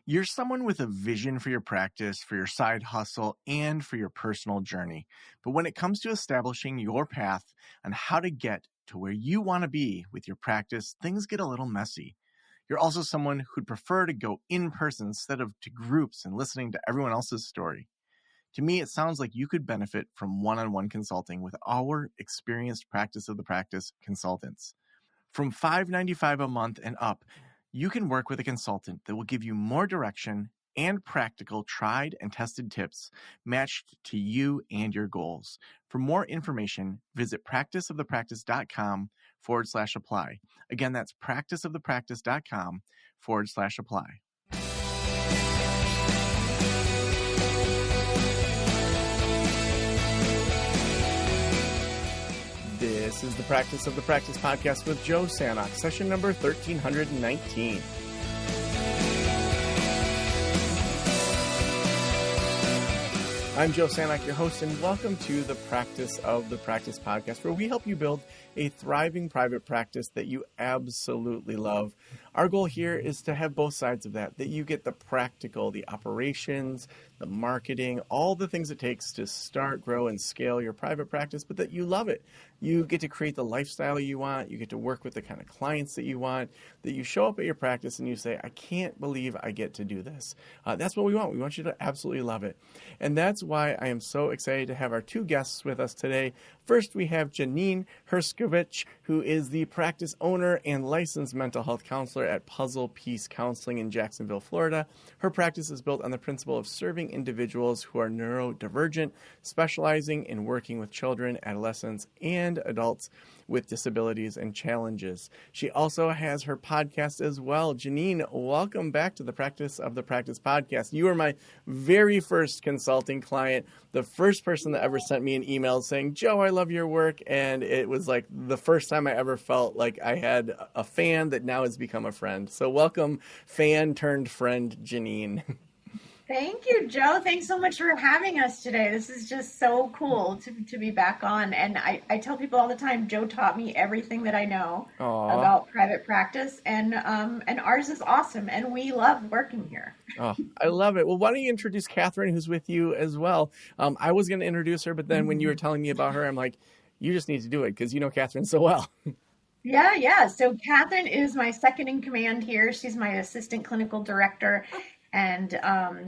You're someone with a vision for your practice, for your side hustle, and for your personal journey. But when it comes to establishing your path on how to get to where you want to be with your practice, things get a little messy. You're also someone who'd prefer to go in person instead of to groups and listening to everyone else's story. To me, it sounds like you could benefit from one-on-one consulting with our experienced practice of the practice consultants. From $5.95 a month and up, you can work with a consultant that will give you more direction and practical tried and tested tips matched to you and your goals. For more information, visit practiceofthepractice.com/apply. Again, that's practiceofthepractice.com/apply. This is the Practice of the Practice podcast with Joe Sanok, session number 1319. I'm Joe Sanok, your host, and welcome to the Practice of the Practice podcast, where we help you build a thriving private practice that you absolutely love. Our goal here is to have both sides of that you get the practical, the operations, the marketing, all the things it takes to start, grow, and scale your private practice, but that you love it. You get to create the lifestyle you want. You get to work with the kind of clients that you want, that you show up at your practice and you say, I can't believe I get to do this. That's what we want. We want you to absolutely love it. And that's why I am so excited to have our two guests with us today. First, we have Janeen Herskovitz, who is the practice owner and licensed mental health counselor at Puzzle Peace Counseling in Jacksonville, Florida. Her practice is built on the principle of serving individuals who are neurodivergent, specializing in working with children, adolescents, and adults with disabilities and challenges. She also has her podcast as well. Janeen, welcome back to the Practice of the Practice podcast. You were my very first consulting client, the first person that ever sent me an email saying, Joe, I love your work. And it was like the first time I ever felt like I had a fan that now has become a friend. So welcome, fan turned friend, Janeen. Thank you, Joe. Thanks so much for having us today. This is just so cool to be back on. And I tell people all the time, Joe taught me everything that I know about private practice. And ours is awesome. And we love working here. Oh, I love it. Well, why don't you introduce Katherine, who's with you as well? I was going to introduce her, but then when you were telling me about her, I'm like, you just need to do it because you know Katherine so well. Yeah. So Katherine is my second in command here. She's my assistant clinical director. And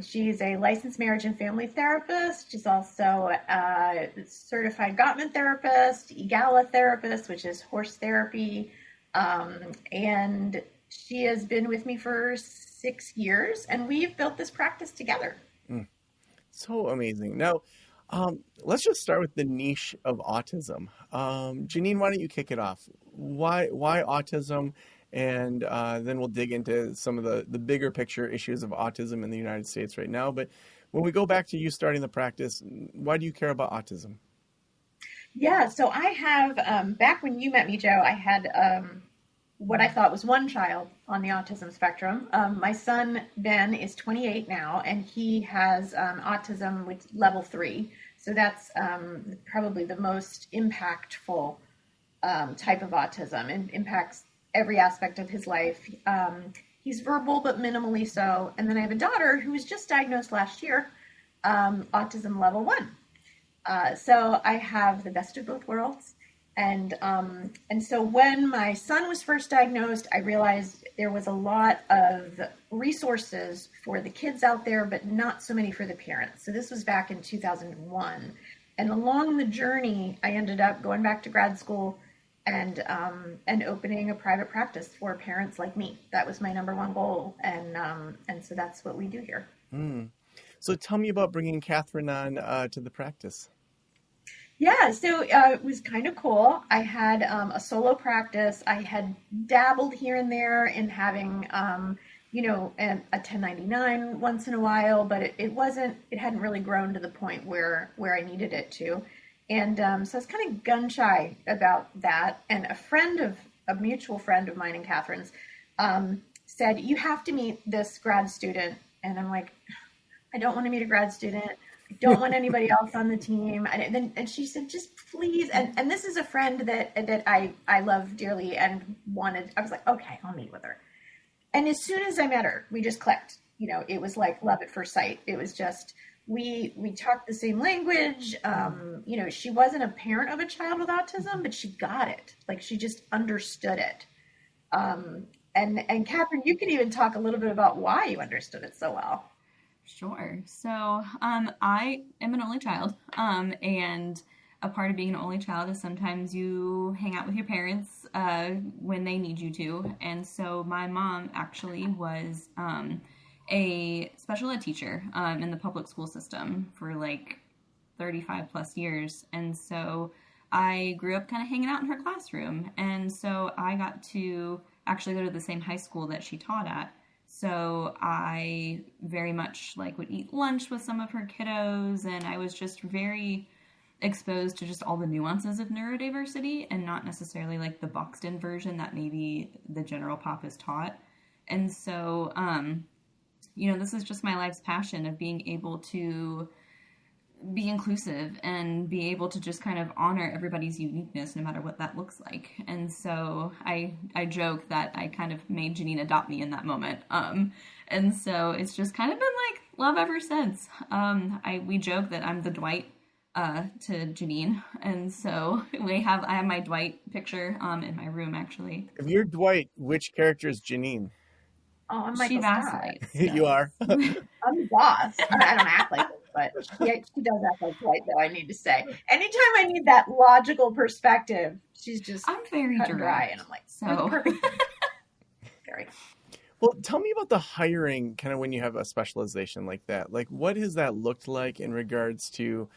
she's a licensed marriage and family therapist. She's also a certified Gottman therapist, EGALA therapist, which is horse therapy. And she has been with me for 6 years, and we've built this practice together. So amazing. Now, let's just start with the niche of autism. Janeen, why don't you kick it off? Why autism? And then we'll dig into some of the bigger picture issues of autism in the United States right now. But when we go back to you starting the practice, why do you care about autism? Yeah, so I have, back when you met me, Joe, I had what I thought was one child on the autism spectrum. My son, Ben, is 28 now, and he has autism with level 3. So that's probably the most impactful type of autism, and impacts every aspect of his life. He's verbal, but minimally so. And then I have a daughter who was just diagnosed last year, autism level 1. So I have the best of both worlds. And so when my son was first diagnosed, I realized there was a lot of resources for the kids out there, but not so many for the parents. So this was back in 2001. And along the journey, I ended up going back to grad school and opening a private practice for parents like me. That was my number one goal. And so that's what we do here. So tell me about bringing Katherine on to the practice. Yeah, so it was kind of cool. I had a solo practice. I had dabbled here and there in having, a 1099 once in a while, but it hadn't really grown to the point where I needed it to. And so I was kind of gun shy about that. And a mutual friend of mine and Katherine's said, you have to meet this grad student. And I'm like, I don't want to meet a grad student. I don't want anybody else on the team. And she said, just please. And this is a friend that I love dearly and wanted. I was like, okay, I'll meet with her. And as soon as I met her, we just clicked. it was like love at first sight. It was just, we talked the same language. She wasn't a parent of a child with autism, but she got it. Like, she just understood it. And Katherine, you can even talk a little bit about why you understood it so well. Sure. So, I am an only child, and a part of being an only child is sometimes you hang out with your parents when they need you to. And so my mom actually was a special ed teacher in the public school system for like 35 plus years. And so I grew up kind of hanging out in her classroom. And so I got to actually go to the same high school that she taught at. So I very much would eat lunch with some of her kiddos, and I was just very exposed to just all the nuances of neurodiversity and not necessarily like the boxed in version that maybe the general pop is taught. And so, this is just my life's passion of being able to be inclusive and be able to just kind of honor everybody's uniqueness no matter what that looks like. And so I joke that I kind of made Janeen adopt me in that moment. And so it's just kind of been like love ever since. We joke that I'm the Dwight to Janeen. And so I have my Dwight picture in my room, actually. If you're Dwight, which character is Janeen? Oh, I'm She vacillates. You are? I'm the boss. I don't act like it, but she does act like Dwight, though, I need to say. Anytime I need that logical perspective, she's just I'm very cut and dry, and I'm like, so perfect. Very. Well, tell me about the hiring, kind of when you have a specialization like that. Like, what has that looked like in regards to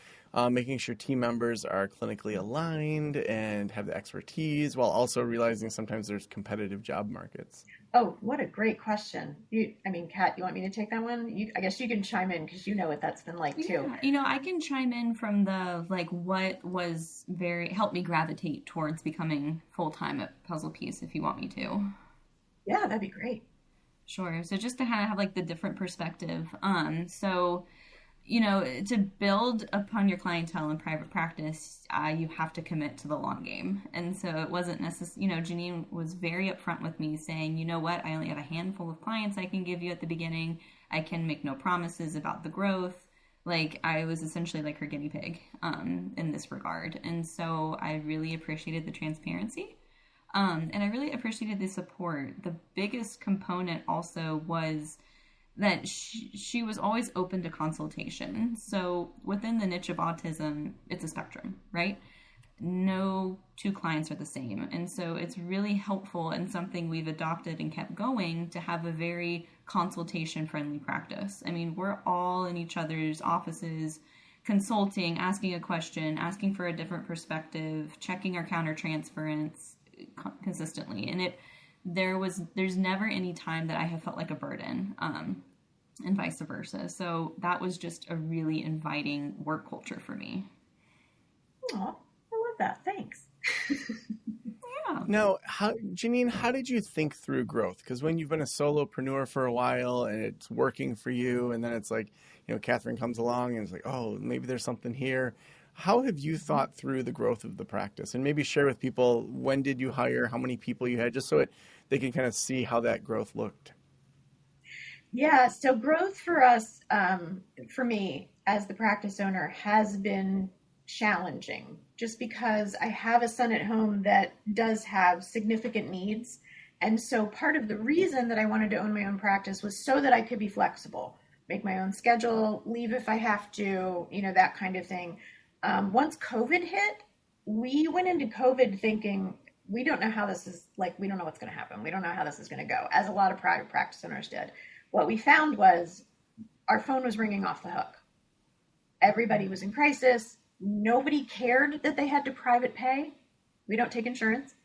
making sure team members are clinically aligned and have the expertise, while also realizing sometimes there's competitive job markets? Oh, what a great question. Kat, you want me to take that one? I guess you can chime in because you know what that's been like too. Yeah. I can chime in from the, what was helped me gravitate towards becoming full-time at Puzzle Piece, if you want me to. Yeah, that'd be great. Sure. So just to kind of have the different perspective. To build upon your clientele in private practice, you have to commit to the long game. And so it wasn't necessary, Janeen was very upfront with me saying, you know what, I only have a handful of clients I can give you at the beginning. I can make no promises about the growth. I was essentially her guinea pig in this regard. And so I really appreciated the transparency. And I really appreciated the support. The biggest component also was that she was always open to consultation. So within the niche of autism, it's a spectrum, right? No two clients are the same. And so it's really helpful and something we've adopted and kept going to have a very consultation-friendly practice. We're all in each other's offices, consulting, asking a question, asking for a different perspective, checking our countertransference consistently. And there's never any time that I have felt like a burden, and vice versa. So that was just a really inviting work culture for me. Oh, I love that. Thanks. Yeah. Now, Janeen, how did you think through growth? Because when you've been a solopreneur for a while and it's working for you, and then it's like, Katherine comes along and it's like, oh, maybe there's something here. How have you thought through the growth of the practice? And maybe share with people, when did you hire, how many people you had, just so they can kind of see how that growth looked. Yeah, so growth for us, for me as the practice owner, has been challenging just because I have a son at home that does have significant needs. And so part of the reason that I wanted to own my own practice was so that I could be flexible, make my own schedule, leave if I have to, that kind of thing. Once COVID hit, we went into COVID thinking, we don't know how this is, we don't know what's going to happen. We don't know how this is going to go, as a lot of private practice owners did. What we found was our phone was ringing off the hook. Everybody was in crisis. Nobody cared that they had to private pay. We don't take insurance,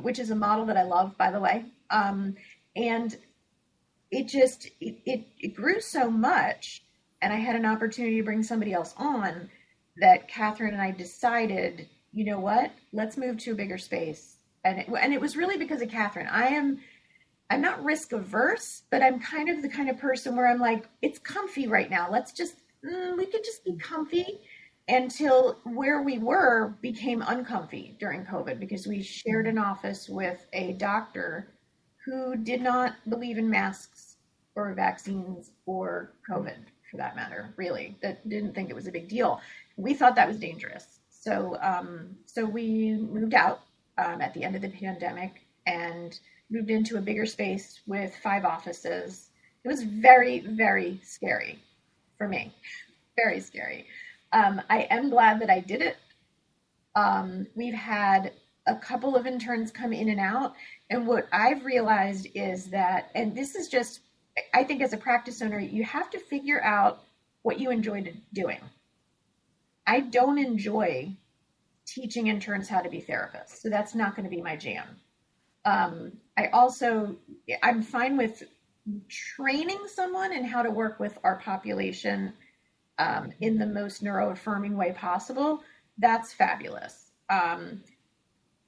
which is a model that I love, by the way. And it grew so much, and I had an opportunity to bring somebody else on, that Katherine and I decided, you know what, let's move to a bigger space. And it was really because of Katherine. I'm not risk averse, but I'm kind of the kind of person where I'm like, it's comfy right now. Let's just, we could just be comfy, until where we were became uncomfy during COVID, because we shared an office with a doctor who did not believe in masks or vaccines or COVID for that matter, really, that didn't think it was a big deal. We thought that was dangerous. So, so we moved out at the end of the pandemic and moved into a bigger space with 5 offices. It was very, very scary for me. Very scary. I am glad that I did it. We've had a couple of interns come in and out. And what I've realized is that, and this is just, I think as a practice owner, you have to figure out what you enjoy doing. I don't enjoy teaching interns how to be therapists, so that's not going to be my jam. I'm fine with training someone in how to work with our population in the most neuroaffirming way possible. That's fabulous.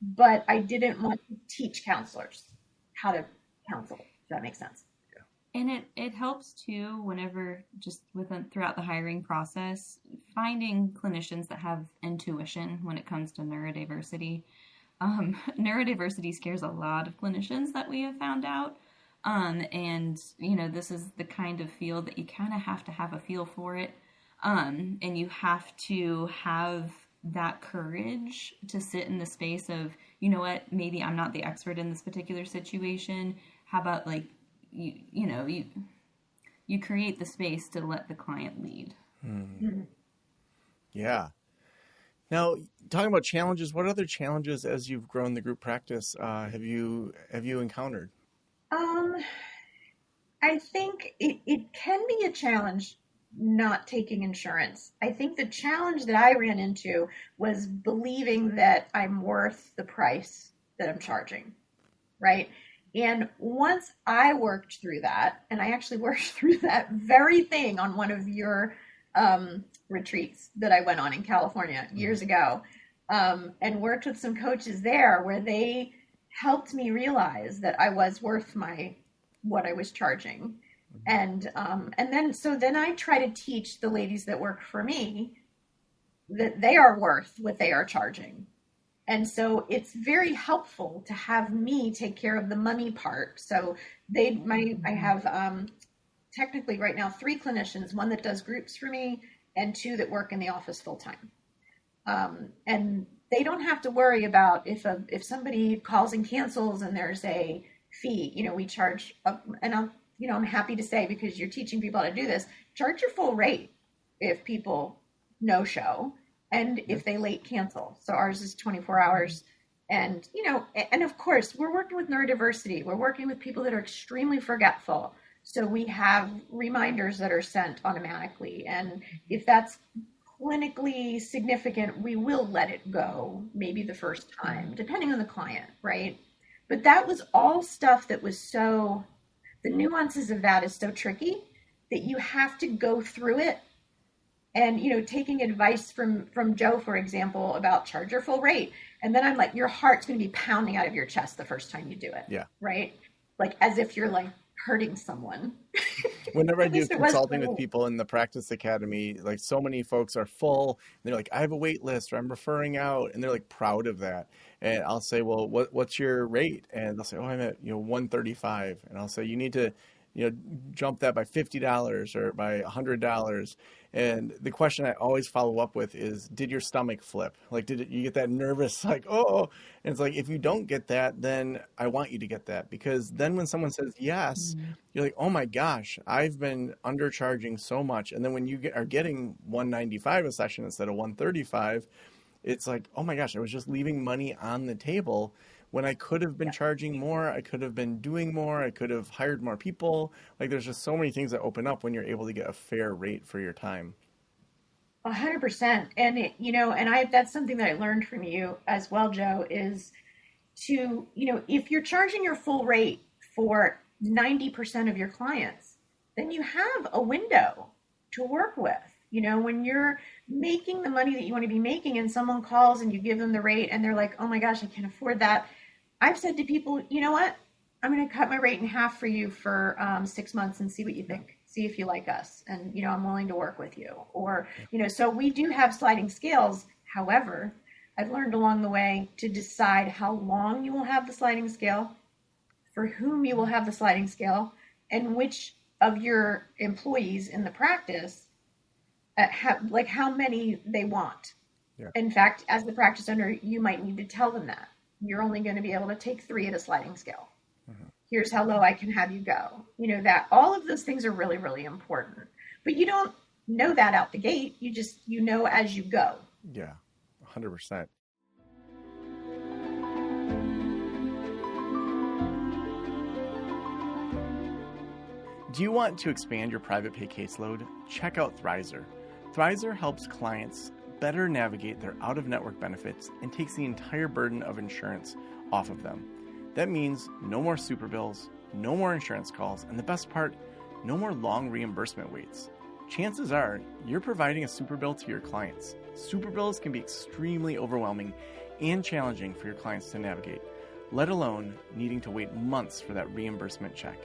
But I didn't want to teach counselors how to counsel, if that makes sense. And it helps too whenever throughout the hiring process, finding clinicians that have intuition when it comes to neurodiversity. Neurodiversity scares a lot of clinicians that we have found out. And, this is the kind of field that you kind of have to have a feel for it. And you have to have that courage to sit in the space of, you know what, maybe I'm not the expert in this particular situation. How about you create the space to let the client lead. Mm-hmm. Yeah. Now, talking about challenges, what other challenges as you've grown the group practice have you encountered? I think it can be a challenge not taking insurance. I think the challenge that I ran into was believing that I'm worth the price that I'm charging, right? And once I worked through that, and I actually worked through that very thing on one of your retreats that I went on in California years ago, and worked with some coaches there where they helped me realize that I was worth what I was charging. And then I try to teach the ladies that work for me that they are worth what they are charging. And so it's very helpful to have me take care of the money part. So I have technically right now 3 clinicians, 1 that does groups for me and 2 that work in the office full time. And they don't have to worry about if somebody calls and cancels and there's a fee. We charge, I'm happy to say, because you're teaching people how to do this, charge your full rate if people no show. And if they late cancel. So ours is 24 hours. And, and of course, we're working with neurodiversity. We're working with people that are extremely forgetful. So we have reminders that are sent automatically. And if that's clinically significant, we will let it go maybe the first time, depending on the client, right? But that was all stuff that was the nuances of that is so tricky that you have to go through it. And, taking advice from Joe, for example, about charge your full rate. And then I'm like, your heart's going to be pounding out of your chest the first time you do it. Yeah. Right? Like as if you're like hurting someone. Whenever I do consulting with people in the practice academy, like so many folks are full. And they're like, I have a wait list or I'm referring out. And they're like proud of that. And I'll say, well, what's your rate? And they'll say, I'm at, $135. And I'll say, you need to, jump that by $50 or by $100. And the question I always follow up with is, did your stomach flip? Like, you get that nervous, like, oh, and it's like, if you don't get that, then I want you to get that. Because then when someone says yes, you're like, oh my gosh, I've been undercharging so much. And then when you are getting $195 a session instead of $135, it's like, oh my gosh, I was just leaving money on the table when I could have been charging more. I could have been doing more. I could have hired more people. Like there's just so many things that open up when you're able to get a fair rate for your time. 100%. And that's something that I learned from you as well, Joe, is to, if you're charging your full rate for 90% of your clients, then you have a window to work with. When you're making the money that you want to be making and someone calls and you give them the rate and they're like, oh my gosh, I can't afford that. I've said to people, you know what? I'm going to cut my rate in half for you for 6 months and see what you think. See if you like us. And, I'm willing to work with you. Or, so we do have sliding scales. However, I've learned along the way to decide how long you will have the sliding scale, for whom you will have the sliding scale, and which of your employees in the practice, how many they want. Yeah. In fact, as the practice owner, you might need to tell them that you're only going to be able to take 3 at a sliding scale. Mm-hmm. Here's how low I can have you go. That all of those things are really, really important, but you don't know that out the gate. You know as you go. Yeah, 100%. Do you want to expand your private pay caseload? Check out Thrizer. Thrizer helps clients better navigate their out-of-network benefits and takes the entire burden of insurance off of them. That means no more super bills, no more insurance calls, and the best part, no more long reimbursement waits. Chances are you're providing a super bill to your clients. Super bills can be extremely overwhelming and challenging for your clients to navigate, let alone needing to wait months for that reimbursement check.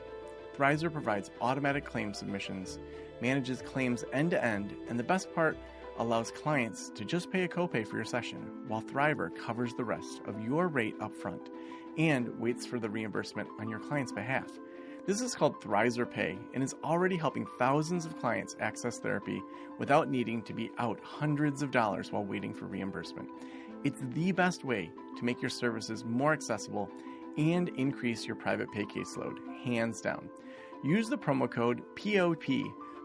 Thrizer provides automatic claim submissions, manages claims end-to-end, and the best part, allows clients to just pay a copay for your session, while Thriver covers the rest of your rate up front and waits for the reimbursement on your client's behalf. This is called Thrizer Pay and is already helping thousands of clients access therapy without needing to be out hundreds of dollars while waiting for reimbursement. It's the best way to make your services more accessible and increase your private pay caseload, hands down. Use the promo code POP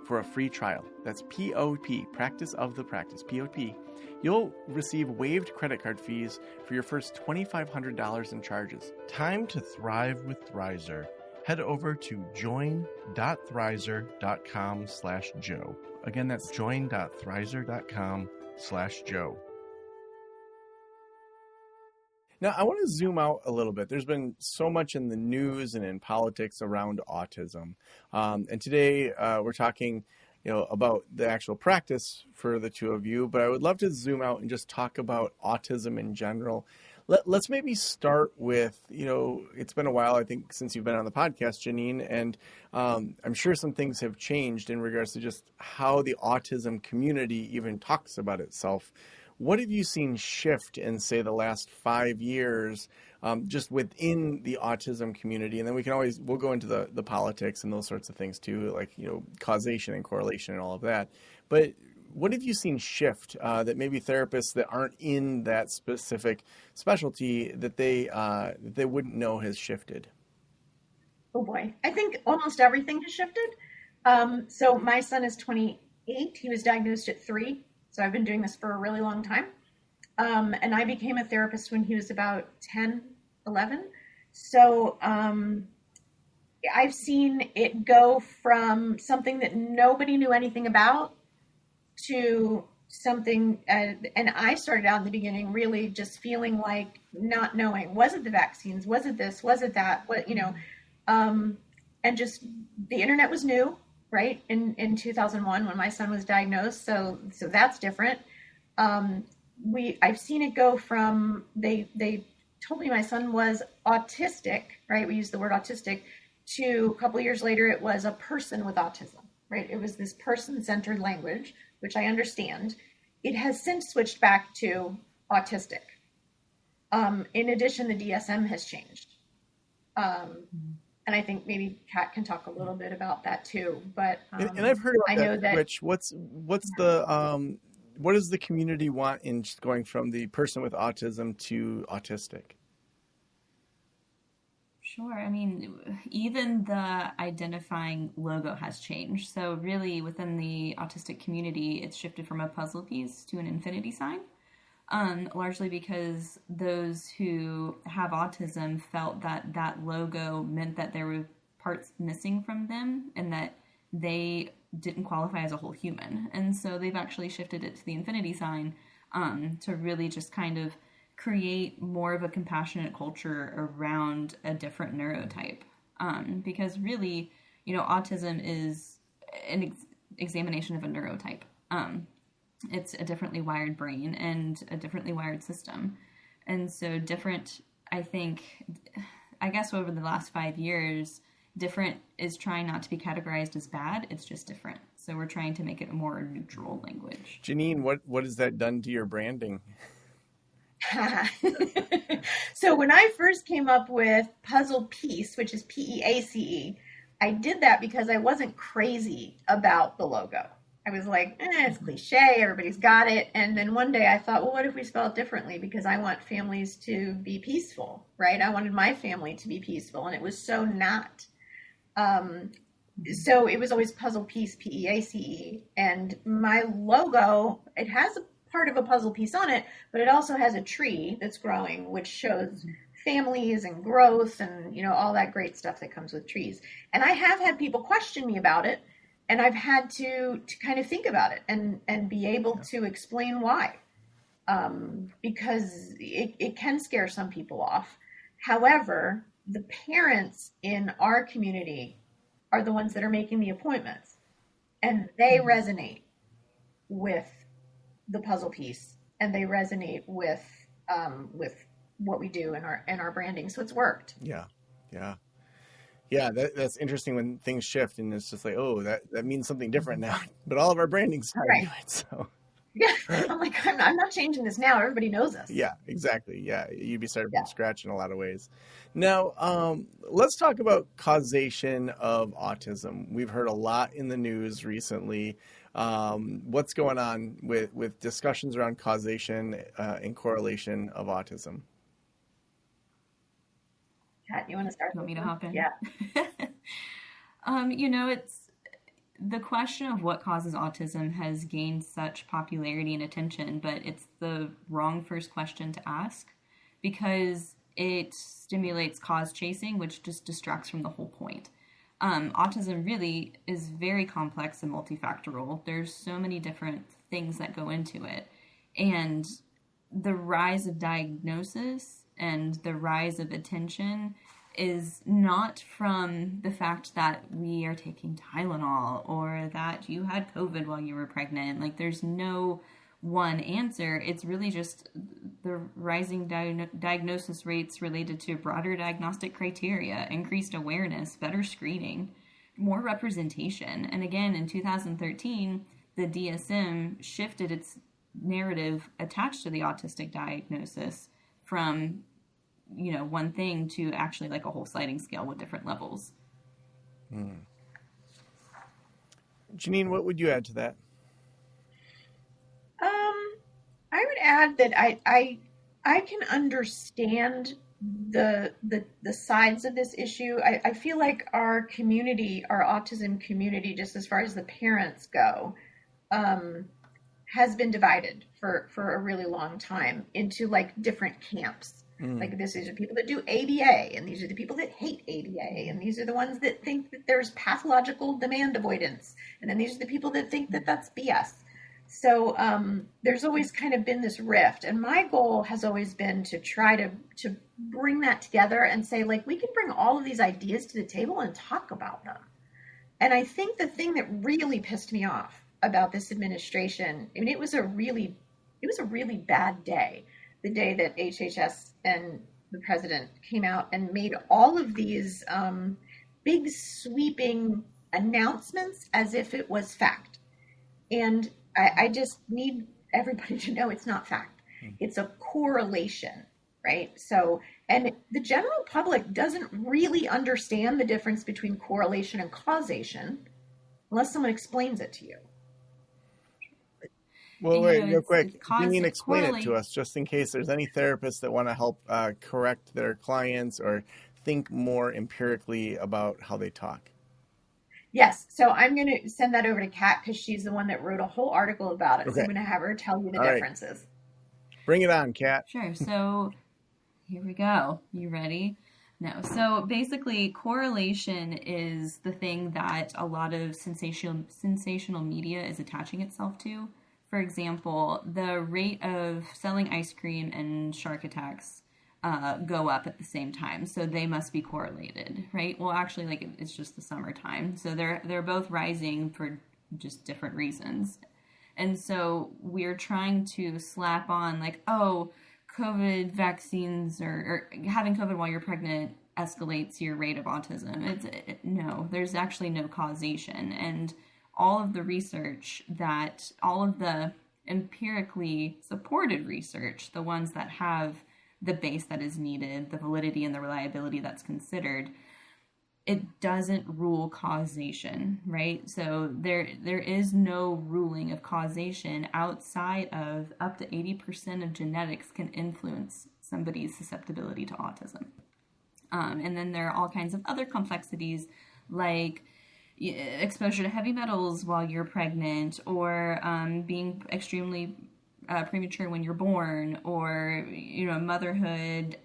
for a free trial. That's POP, Practice of the Practice, POP. You'll receive waived credit card fees for your first $2,500 in charges. Time to thrive with Thrizer. Head over to join.thrizer.com/Joe. Again, that's join.thrizer.com/Joe. Now, I want to zoom out a little bit. There's been so much in the news and in politics around autism. And today we're talking, about the actual practice for the two of you, but I would love to zoom out and just talk about autism in general. Let's maybe start with, it's been a while, I think, since you've been on the podcast, Janeen, and I'm sure some things have changed in regards to just how the autism community even talks about itself. What have you seen shift in, say, the last 5 years, just within the autism community? And then we'll go into the politics and those sorts of things too, like, causation and correlation and all of that. But what have you seen shift that maybe therapists that aren't in that specific specialty that they wouldn't know has shifted? Oh boy, I think almost everything has shifted. So my son is 28. He was diagnosed at 3. So I've been doing this for a really long time. And I became a therapist when he was about 10, 11. So I've seen it go from something that nobody knew anything about to something, and I started out in the beginning really just feeling like not knowing, was it the vaccines? Was it this? Was it that? What, and just the internet was new. Right in 2001 when my son was diagnosed, so that's different. I've seen it go from they told me my son was autistic, right? We use the word autistic, to a couple of years later it was a person with autism, right? It was this person-centered language, which I understand. It has since switched back to autistic. In addition, the DSM has changed. And I think maybe Kat can talk a little bit about that too. But and I've heard about that. Rich, what does the community want in just going from the person with autism to autistic? Sure. I mean, even the identifying logo has changed. So really, within the autistic community, it's shifted from a puzzle piece to an infinity sign. Largely because those who have autism felt that logo meant that there were parts missing from them and that they didn't qualify as a whole human. And so they've actually shifted it to the infinity sign to really just kind of create more of a compassionate culture around a different neurotype. Because really, autism is an examination of a neurotype. It's a differently wired brain and a differently wired system. And so different, I guess over the last 5 years, different is trying not to be categorized as bad. It's just different. So we're trying to make it a more neutral language. Janeen, what has that done to your branding? So when I first came up with puzzle piece, which is PEACE, I did that because I wasn't crazy about the logo. I was like, it's cliche, everybody's got it. And then one day I thought, well, what if we spell it differently? Because I want families to be peaceful, right? I wanted my family to be peaceful, and it was so not. So it was always puzzle piece, P-E-A-C-E. And my logo, it has a part of a puzzle piece on it, but it also has a tree that's growing, which shows families and growth and, you know, all that great stuff that comes with trees. And I have had people question me about it, and I've had to kind of think about it and be able to explain why, because it can scare some people off. However, the parents in our community are the ones that are making the appointments, and they resonate with the puzzle piece, and they resonate with what we do in our branding. So it's worked. Yeah, that's interesting when things shift, and it's just like, oh, that means something different now. But all of our branding's tied to it, so. Yeah, I'm like, I'm not changing this now. Everybody knows us. Yeah, exactly. Yeah, you'd be starting from scratch in a lot of ways. Now, let's talk about causation of autism. We've heard a lot in the news recently. What's going on with discussions around causation and correlation of autism? Kat, you want to start? You want me to hop in? Yeah. You know, it's the question of what causes autism has gained such popularity and attention, but it's the wrong first question to ask because it stimulates cause chasing, which just distracts from the whole point. Autism really is very complex and multifactorial. There's so many different things that go into it. And the rise of diagnosis and the rise of attention is not from the fact that we are taking Tylenol or that you had COVID while you were pregnant. Like, there's no one answer. It's really just the rising diagnosis rates related to broader diagnostic criteria, increased awareness, better screening, more representation. And again, in 2013, the DSM shifted its narrative attached to the autistic diagnosis from, you know, one thing to actually like a whole sliding scale with different levels. Janeen, what would you add to that? I would add that I can understand the sides of this issue. I feel like our community, our autism community, just as far as the parents go, has been divided for a really long time into like different camps. Like, these are people that do ABA, and these are the people that hate ABA, and these are the ones that think that there's pathological demand avoidance, and then these are the people that think that that's BS. So there's always kind of been this rift, and my goal has always been to try to bring that together and say, like, we can bring all of these ideas to the table and talk about them. And I think the thing that really pissed me off about this administration, I mean, it was a really bad day. The day that HHS and the president came out and made all of these big sweeping announcements as if it was fact. And I just need everybody to know it's not fact. It's a correlation, right? So, and the general public doesn't really understand the difference between correlation and causation unless someone explains it to you. Well, wait, real quick. You mean explain it to us, just in case there's any therapists that want to help correct their clients or think more empirically about how they talk. Yes. So I'm going to send that over to Kat because she's the one that wrote a whole article about it. Okay. So I'm going to have her tell you the differences. Right. Bring it on, Kat. Sure. So here we go. You ready? No. So basically, correlation is the thing that a lot of sensational media is attaching itself to. For example, the rate of selling ice cream and shark attacks go up at the same time, so they must be correlated, right? Well, actually, like, it's just the summertime, so they're both rising for just different reasons. And so we're trying to slap on, like, oh, COVID vaccines or having COVID while you're pregnant escalates your rate of autism. No, there's actually no causation. And all of the research all of the empirically supported research, the ones that have the base that is needed, the validity and the reliability that's considered, it doesn't rule causation, right? So there is no ruling of causation outside of up to 80% of genetics can influence somebody's susceptibility to autism. And then there are all kinds of other complexities like exposure to heavy metals while you're pregnant, or being extremely premature when you're born, or motherhood,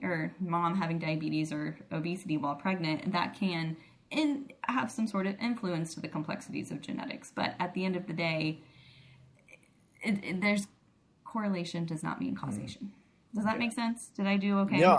or mom having diabetes or obesity while pregnant. That can have some sort of influence to the complexities of genetics. But at the end of the day, there's correlation does not mean causation. Does that make sense? Did I do okay? No,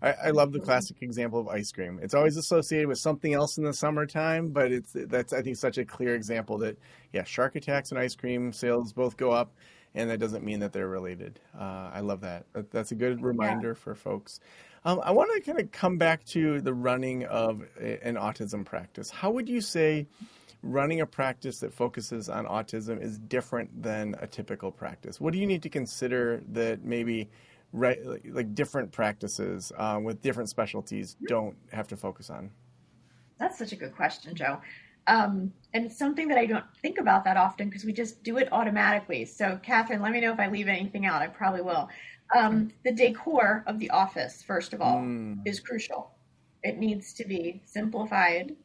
I love the classic example of ice cream. It's always associated with something else in the summertime, but that's I think such a clear example that shark attacks and ice cream sales both go up, and that doesn't mean that they're related. I love that. That's a good reminder for folks. I want to kind of come back to the running of an autism practice. How would you say running a practice that focuses on autism is different than a typical practice? What do you need to consider that maybe like different practices with different specialties don't have to focus on? That's such a good question, Joe. And it's something that I don't think about that often because we just do it automatically. So, Katherine, let me know if I leave anything out. I probably will. The decor of the office, first of all, is crucial. It needs to be simplified.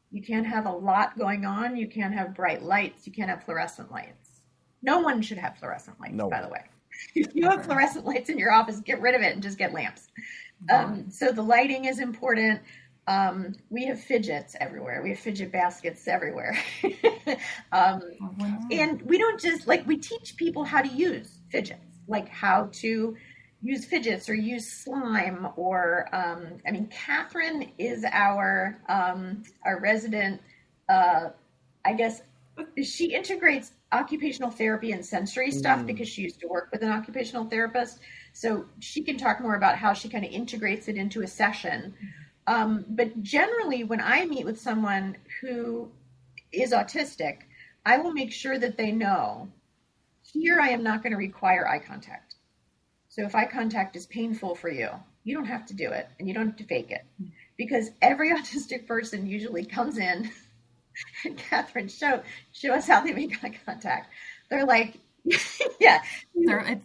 You can't have a lot going on. You can't have bright lights. You can't have fluorescent lights. No one should have fluorescent lights, by the way. If you have fluorescent lights in your office, get rid of it and just get lamps. So the lighting is important. We have fidgets everywhere. We have fidget baskets everywhere. And we don't just, we teach people how to use fidgets, like how to use fidgets or use slime or, Katherine is our resident, she integrates occupational therapy and sensory stuff because she used to work with an occupational therapist. So she can talk more about how she kind of integrates it into a session. But generally, when I meet with someone who is autistic, I will make sure that they know, here I am not going to require eye contact. So if eye contact is painful for you, you don't have to do it and you don't have to fake it. Because every autistic person usually comes in, and Katherine, show us how they make eye contact. They're like, it's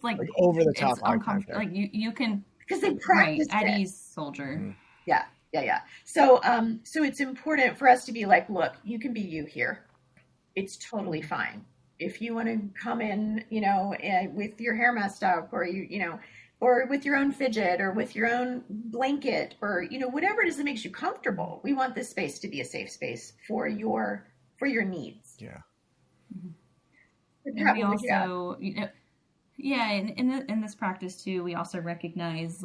like over the top eye contact. Like you can, because they practice at ease soldier. Yeah. So it's important for us to be like, look, you can be you here. It's totally fine. If you want to come in, with your hair messed up, or or with your own fidget, or with your own blanket, or whatever it is that makes you comfortable. We want this space to be a safe space for your needs. Yeah. And we also, in this practice too, we also recognize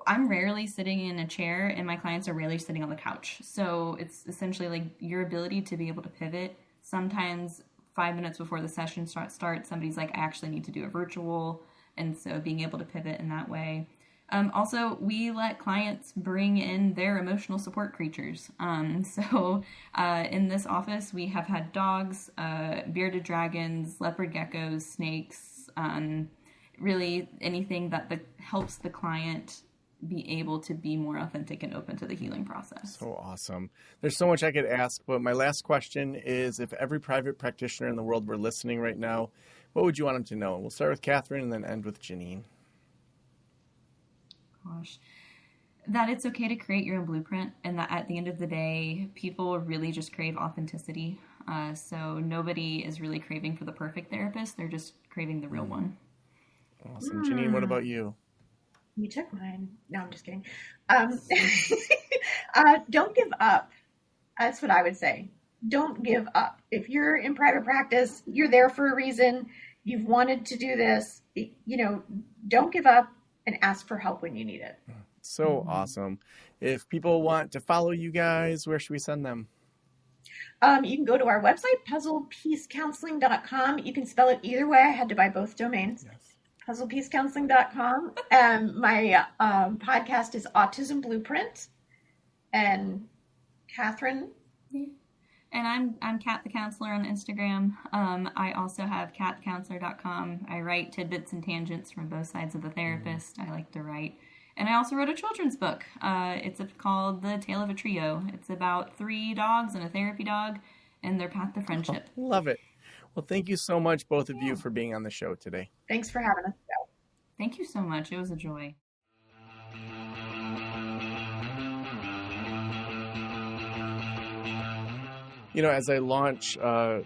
I'm rarely sitting in a chair and my clients are rarely sitting on the couch. So it's essentially like your ability to be able to pivot. Sometimes 5 minutes before the session starts, somebody's like, I actually need to do a virtual. And so being able to pivot in that way. Also, we let clients bring in their emotional support creatures. So in this office, we have had dogs, bearded dragons, leopard geckos, snakes, really anything that helps the client be able to be more authentic and open to the healing process. So awesome. There's so much I could ask, but my last question is, if every private practitioner in the world were listening right now, what would you want them to know? We'll start with Katherine and then end with Janeen. Gosh, that it's okay to create your own blueprint, and that at the end of the day, people really just crave authenticity. So nobody is really craving for the perfect therapist. They're just craving the real one. Awesome. Janeen, what about you? You took mine. No, I'm just kidding. Don't give up. That's what I would say. Don't give up. If you're in private practice, you're there for a reason. You've wanted to do this. Don't give up and ask for help when you need it. So awesome. If people want to follow you guys, where should we send them? You can go to our website, puzzlepiececounseling.com. You can spell it either way. I had to buy both domains. Yes. puzzlepiececounseling.com. My podcast is Autism Blueprint. And Katherine? Yeah. And I'm Kat the Counselor on Instagram. I also have katthecounselor.com. I write tidbits and tangents from both sides of the therapist. I like to write. And I also wrote a children's book. It's called The Tale of a Trio. It's about 3 dogs and a therapy dog and their path to friendship. Oh, love it. Well, thank you so much, both of you, for being on the show today. Thanks for having us, Joe. Thank you so much. It was a joy. You know, as I launch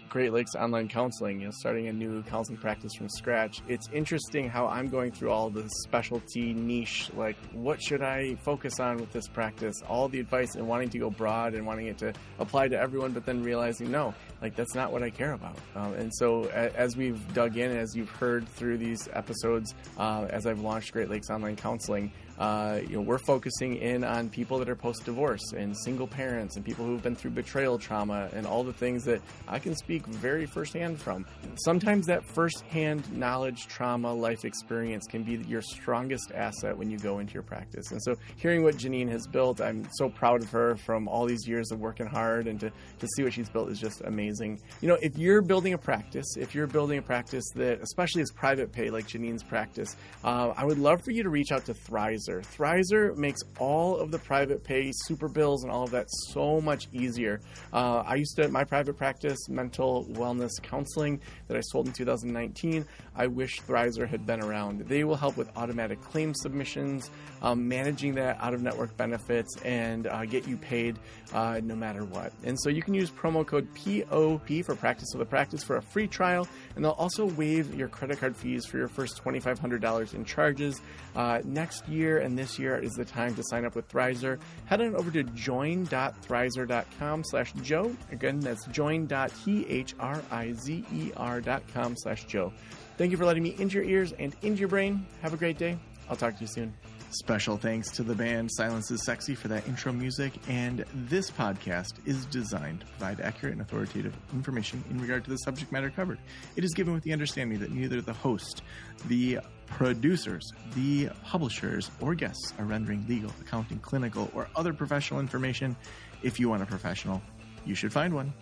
Great Lakes Online Counseling, starting a new counseling practice from scratch, it's interesting how I'm going through all the specialty niche, like what should I focus on with this practice, all the advice, and wanting to go broad and wanting it to apply to everyone, but then realizing, no, like that's not what I care about. And so as we've dug in, as you've heard through these episodes, as I've launched Great Lakes Online Counseling, we're focusing in on people that are post-divorce and single parents and people who've been through betrayal trauma and all the things that I can speak very firsthand from. Sometimes that firsthand knowledge, trauma, life experience can be your strongest asset when you go into your practice. And so hearing what Janeen has built, I'm so proud of her from all these years of working hard, and to see what she's built is just amazing. You know, if you're building a practice that especially is private pay like Janeen's practice, I would love for you to reach out to Thrizer. Thrizer makes all of the private pay, super bills, and all of that so much easier. My private practice, mental wellness counseling that I sold in 2019, I wish Thrizer had been around. They will help with automatic claim submissions, managing that out-of-network benefits, and get you paid no matter what. And so you can use promo code POP for Practice of the Practice for a free trial, and they'll also waive your credit card fees for your first $2,500 in charges. Next year and this year is the time to sign up with Thrizer. Head on over to join.thrizer.com/Joe. Again, that's join.thrizer.com/Joe. Thank you for letting me into your ears and into your brain. Have a great day. I'll talk to you soon. Special thanks to the band Silence is Sexy for that intro music, and this podcast is designed to provide accurate and authoritative information in regard to the subject matter covered. It is given with the understanding that neither the host, the producers, the publishers, or guests are rendering legal, accounting, clinical, or other professional information. If you want a professional, you should find one.